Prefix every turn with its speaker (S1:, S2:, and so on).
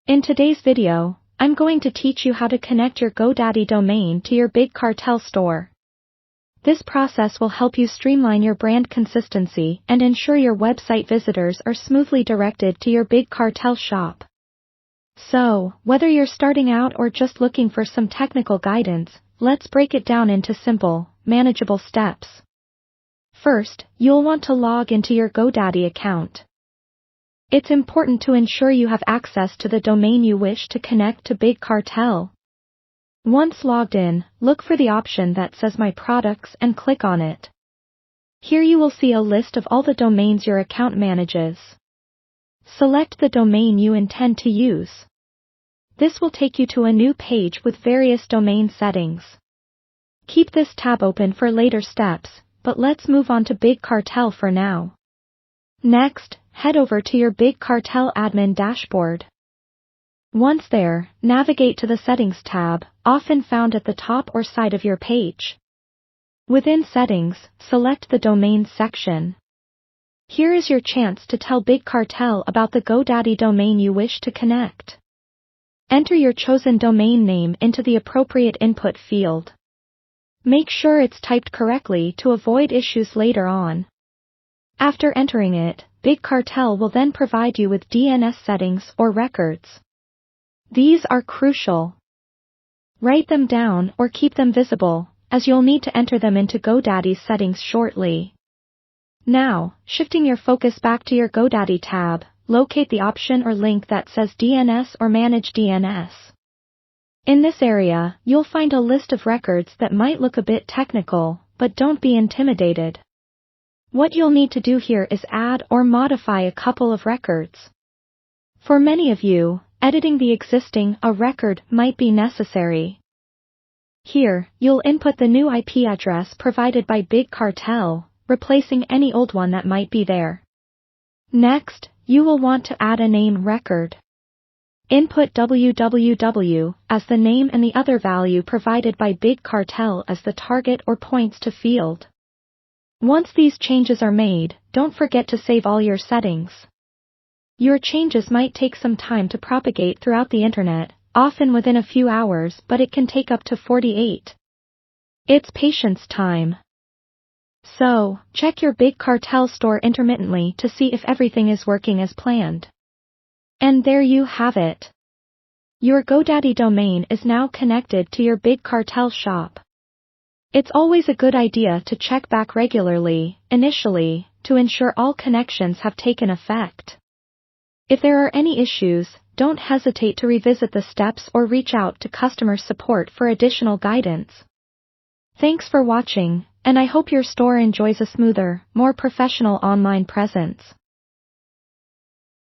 S1: In today's video, I'm going to teach you how to connect your Godaddy domain to your Big Cartel store. This process will help you streamline your brand consistency and ensure your website visitors are smoothly directed to your Big Cartel shop. So, whether you're starting out or just looking for some technical guidance, let's break it down into simple, manageable steps. First, you'll want to log into your Godaddy account. It's important to ensure you have access to the domain you wish to connect to Big Cartel. Once logged in, look for the option that says My Products and click on it. Here you will see a list of all the domains your account manages. Select the domain you intend to use. This will take you to a new page with various domain settings. Keep this tab open for later steps, but let's move on to Big Cartel for now. Next, head over to your Big Cartel admin dashboard. Once there, navigate to the Settings tab, often found at the top or side of your page. Within Settings, select the Domains section. Here is your chance to tell Big Cartel about the Godaddy domain you wish to connect. Enter your chosen domain name into the appropriate input field. Make sure it's typed correctly to avoid issues later on. After entering it, Big Cartel will then provide you with DNS settings or records. These are crucial. Write them down or keep them visible, as you'll need to enter them into Godaddy's settings shortly. Now, shifting your focus back to your Godaddy tab, locate the option or link that says DNS or Manage DNS. In this area, you'll find a list of records that might look a bit technical, but don't be intimidated. What you'll need to do here is add or modify a couple of records. For many of you, editing the existing record might be necessary. Here, you'll input the new IP address provided by Big Cartel, replacing any old one that might be there. Next, you will want to add a name record. Input www as the name and the other value provided by Big Cartel as the target or points to field. Once these changes are made, don't forget to save all your settings. Your changes might take some time to propagate throughout the internet, often within a few hours, but it can take up to 48. It's patience time. So, check your Big Cartel store intermittently to see if everything is working as planned. And there you have it. Your Godaddy domain is now connected to your Big Cartel shop. It's always a good idea to check back regularly, initially, to ensure all connections have taken effect. If there are any issues, don't hesitate to revisit the steps or reach out to customer support for additional guidance. Thanks for watching, and I hope your store enjoys a smoother, more professional online presence.